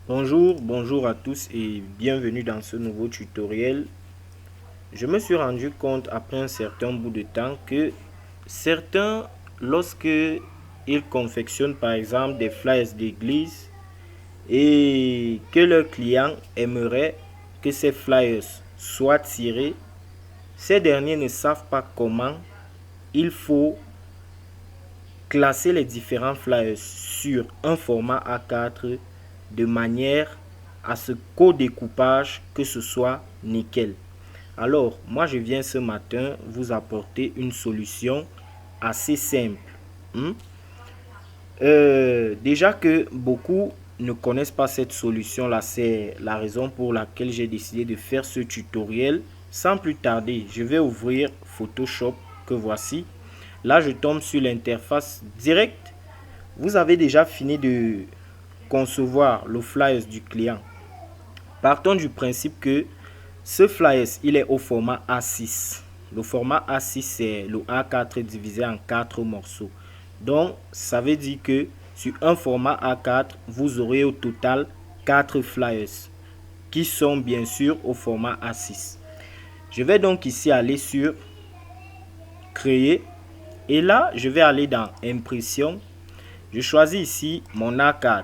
Bonjour à tous et bienvenue dans ce nouveau tutoriel. Je me suis rendu compte après un certain bout de temps que certains, lorsque ils confectionnent par exemple des flyers d'église et que leurs clients aimeraient que ces flyers soient tirés, ces derniers ne savent pas comment il faut classer les différents flyers sur un format A4 de manière à ce qu'au découpage que ce soit nickel. Alors, moi je viens ce matin vous apporter une solution assez simple. Hmm? Déjà que beaucoup ne connaissent pas cette solution là, c'est la raison pour laquelle j'ai décidé de faire ce tutoriel. Sans plus tarder, je vais ouvrir Photoshop que voici. Là, je tombe sur l'interface directe. Vous avez déjà fini de concevoir le flyers du client. Partons du principe que ce flyers, il est au format A6. Le format A6, c'est le A4 divisé en 4 morceaux. Donc, ça veut dire que sur un format A4, vous aurez au total 4 flyers qui sont bien sûr au format A6. Je vais donc ici aller sur Créer. Et là, je vais aller dans Impression. Je choisis ici mon A4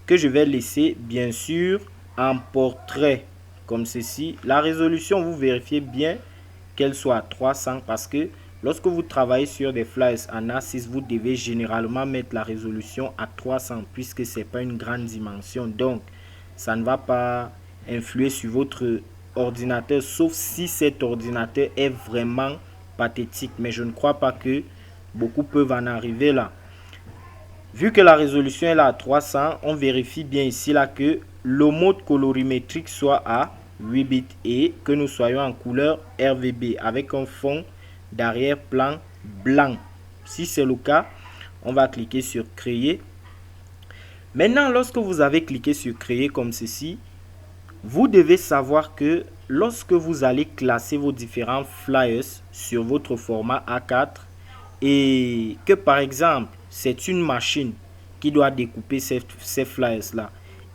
que je vais laisser bien sûr en portrait comme ceci. La résolution, vous vérifiez bien qu'elle soit à 300 parce que lorsque vous travaillez sur des flyers en A6, vous devez généralement mettre la résolution à 300 puisque ce n'est pas une grande dimension. Donc, ça ne va pas influer sur votre ordinateur sauf si cet ordinateur est vraiment pathétique. Mais je ne crois pas que beaucoup peuvent en arriver là. Vu que la résolution est là à 300, on vérifie bien ici là que le mode colorimétrique soit à 8 bits et que nous soyons en couleur RGB avec un fond d'arrière-plan blanc. Si c'est le cas, on va cliquer sur créer. Maintenant, lorsque vous avez cliqué sur créer comme ceci, vous devez savoir que lorsque vous allez classer vos différents flyers sur votre format A4 et que par exemple c'est une machine qui doit découper ces flyers là,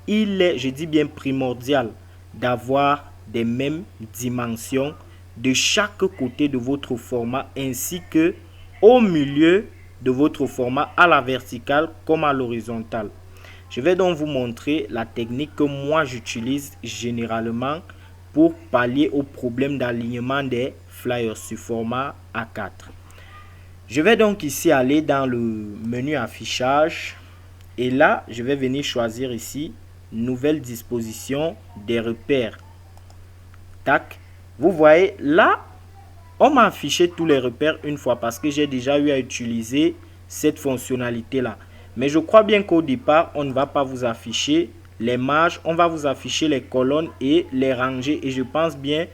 il est, je dis bien primordial, d'avoir des mêmes dimensions de chaque côté de votre format ainsi que au milieu de votre format à la verticale comme à l'horizontale. Je vais donc vous montrer la technique que moi j'utilise généralement pour pallier au problème d'alignement des flyers sur format A4. Je vais donc ici aller dans le menu affichage et là je vais venir choisir ici nouvelle disposition des repères. Tac. Vous voyez là, on m'a affiché tous les repères une fois parce que j'ai déjà eu à utiliser cette fonctionnalité là. Mais je crois bien qu'au départ, on ne va pas vous afficher les marges, on va vous afficher les colonnes et les rangées. Et je pense bien,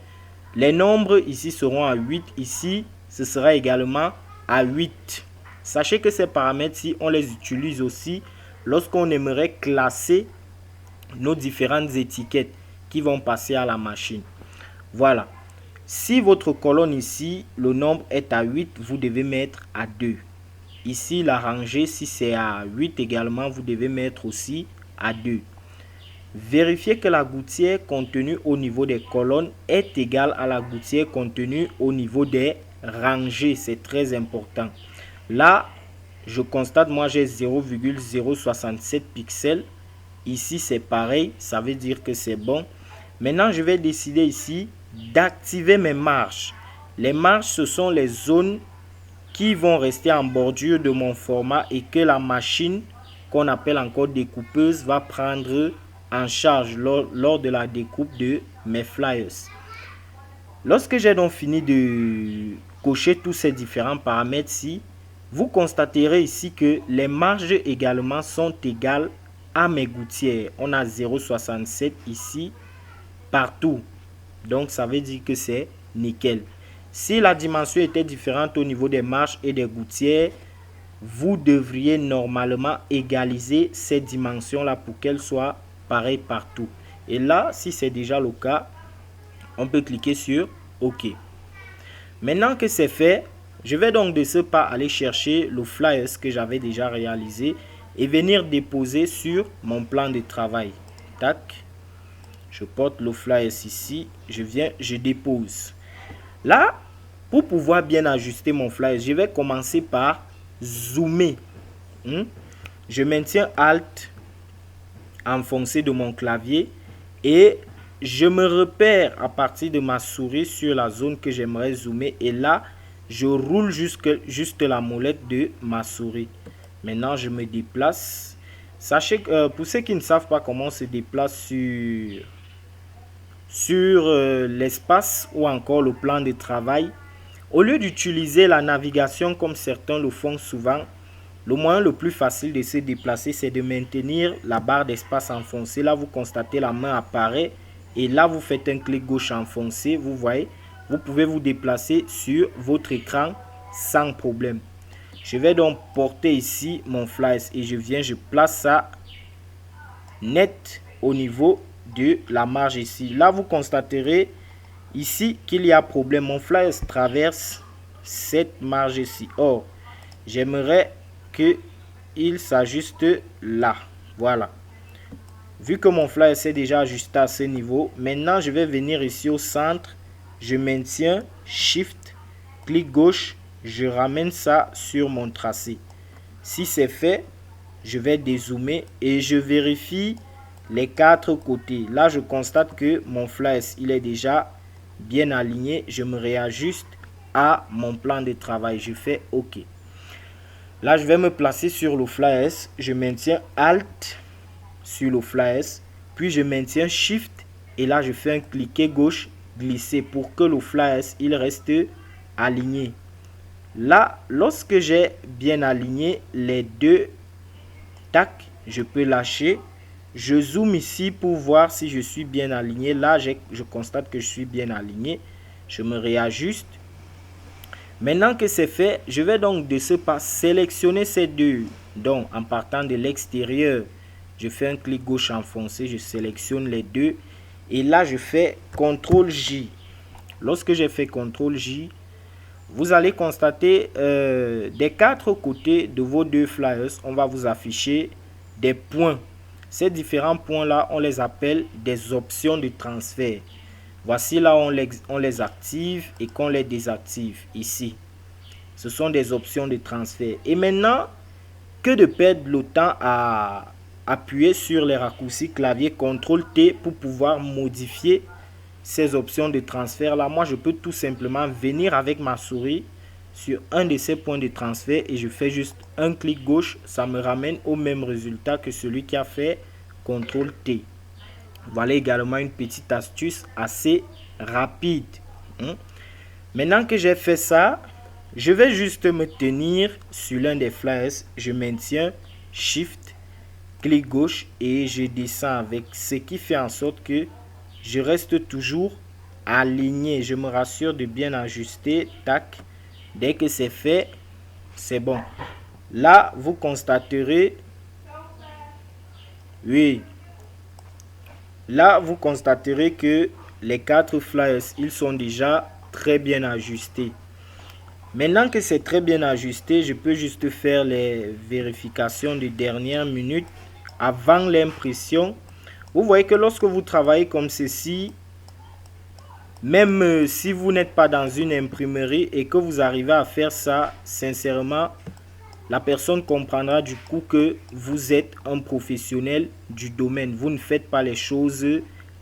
les nombres ici seront à 8, ici ce sera également à 8. Sachez que ces paramètres-ci, on les utilise aussi lorsqu'on aimerait classer nos différentes étiquettes qui vont passer à la machine. Voilà. Si votre colonne ici, le nombre est à 8, vous devez mettre à 2. Ici, la rangée, si c'est à 8 également, vous devez mettre aussi à 2. Vérifiez que la gouttière contenue au niveau des colonnes est égale à la gouttière contenue au niveau des rangées. C'est très important. Là, je constate, moi j'ai 0,067 pixels. Ici, c'est pareil. Ça veut dire que c'est bon. Maintenant, je vais décider ici d'activer mes marges. Les marges, ce sont les zones qui vont rester en bordure de mon format et que la machine qu'on appelle encore découpeuse va prendre en charge lors de la découpe de mes flyers. Lorsque j'ai donc fini de cocher tous ces différents paramètres-ci, vous constaterez ici que les marges également sont égales à mes gouttières. On a 0,67 ici partout. Donc ça veut dire que c'est nickel. Si la dimension était différente au niveau des marches et des gouttières, vous devriez normalement égaliser ces dimensions-là pour qu'elles soient pareilles partout. Et là, si c'est déjà le cas, on peut cliquer sur OK. Maintenant que c'est fait, je vais donc de ce pas aller chercher le flyers que j'avais déjà réalisé et venir déposer sur mon plan de travail. Tac. Je porte le flyers ici. Je viens, je dépose. Là, pour pouvoir bien ajuster mon flyer, je vais commencer par zoomer. Je maintiens Alt enfoncé de mon clavier et je me repère à partir de ma souris sur la zone que j'aimerais zoomer. Et là, je roule juste la molette de ma souris. Maintenant, je me déplace. Sachez que pour ceux qui ne savent pas comment on se déplace sur l'espace ou encore le plan de travail, au lieu d'utiliser la navigation comme certains le font souvent, le moyen le plus facile de se déplacer, c'est de maintenir la barre d'espace enfoncée. Là, vous constatez la main apparaît et là, vous faites un clic gauche enfoncé. Vous voyez, vous pouvez vous déplacer sur votre écran sans problème. Je vais donc porter ici mon flyers et je place ça net au niveau de la marge ici. Là, vous constaterez ici qu'il y a problème. Mon flyers traverse cette marge ici. Or, j'aimerais qu'il s'ajuste là. Voilà. Vu que mon flyer s'est déjà ajusté à ce niveau, maintenant je vais venir ici au centre. Je maintiens Shift, clic gauche, je ramène ça sur mon tracé. Si c'est fait, je vais dézoomer et je vérifie les 4 côtés. Là, je constate que mon flyer il est déjà bien aligné. Je me réajuste à mon plan de travail. Je fais OK. Là, je vais me placer sur le flyers. Je maintiens Alt sur le flyers. Puis, je maintiens Shift. Et là, je fais un cliquet gauche, glisser pour que le flyers il reste aligné. Là, lorsque j'ai bien aligné les deux, tac, je peux lâcher. Je zoome ici pour voir si je suis bien aligné. Là, je constate que je suis bien aligné. Je me réajuste. Maintenant que c'est fait, je vais donc de ce pas sélectionner ces deux. Donc, en partant de l'extérieur, je fais un clic gauche enfoncé, je sélectionne les deux. Et là, je fais CTRL-J. Lorsque j'ai fait CTRL-J, vous allez constater des 4 côtés de vos deux flyers, on va vous afficher des points. Ces différents points-là, on les appelle des options de transfert. Voici là on les active et qu'on les désactive ici. Ce sont des options de transfert. Et maintenant, que de perdre le temps à appuyer sur les raccourcis clavier CTRL-T pour pouvoir modifier ces options de transfert là. Moi, je peux tout simplement venir avec ma souris sur un de ces points de transfert et je fais juste un clic gauche. Ça me ramène au même résultat que celui qui a fait CTRL-T. Voilà également une petite astuce assez rapide. Maintenant que j'ai fait ça, je vais juste me tenir sur l'un des flyers. Je maintiens Shift, clic gauche et je descends avec, ce qui fait en sorte que je reste toujours aligné. Je me rassure de bien ajuster. Tac. Dès que c'est fait, c'est bon. Là, vous constaterez, oui. Là, vous constaterez que les 4 flyers, ils sont déjà très bien ajustés. Maintenant que c'est très bien ajusté, je peux juste faire les vérifications de dernière minute avant l'impression. Vous voyez que lorsque vous travaillez comme ceci, même si vous n'êtes pas dans une imprimerie et que vous arrivez à faire ça, sincèrement, la personne comprendra du coup que vous êtes un professionnel du domaine. Vous ne faites pas les choses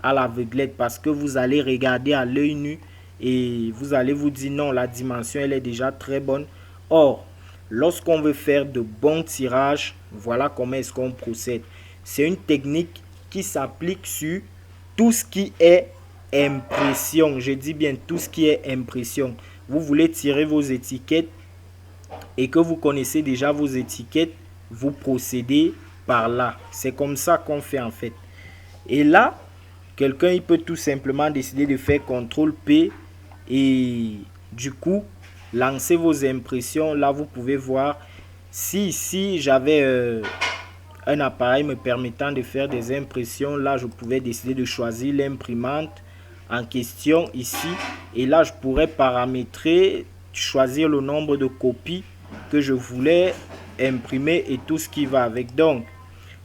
à l'aveuglette parce que vous allez regarder à l'œil nu et vous allez vous dire non, la dimension elle est déjà très bonne. Or, lorsqu'on veut faire de bons tirages, voilà comment est-ce qu'on procède. C'est une technique qui s'applique sur tout ce qui est impression. Je dis bien tout ce qui est impression. Vous voulez tirer vos étiquettes et que vous connaissez déjà vos étiquettes, vous procédez par là. C'est comme ça qu'on fait en fait. Et là, quelqu'un il peut tout simplement décider de faire CTRL-P et du coup lancer vos impressions. Là, vous pouvez voir si ici j'avais un appareil me permettant de faire des impressions. Là, je pouvais décider de choisir l'imprimante en question ici. Et là, je pourrais paramétrer, choisir le nombre de copies que je voulais imprimer et tout ce qui va avec. Donc,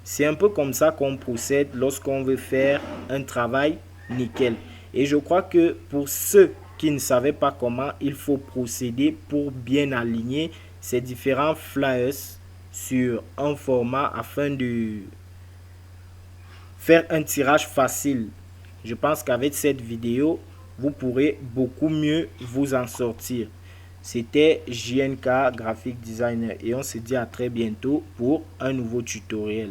C'est un peu comme ça qu'on procède lorsqu'on veut faire un travail nickel. Et je crois que pour ceux qui ne savaient pas comment il faut procéder pour bien aligner ces différents flyers sur un format afin de faire un tirage facile, je pense qu'avec cette vidéo, vous pourrez beaucoup mieux vous en sortir. C'était JNK Graphic Designer et on se dit à très bientôt pour un nouveau tutoriel.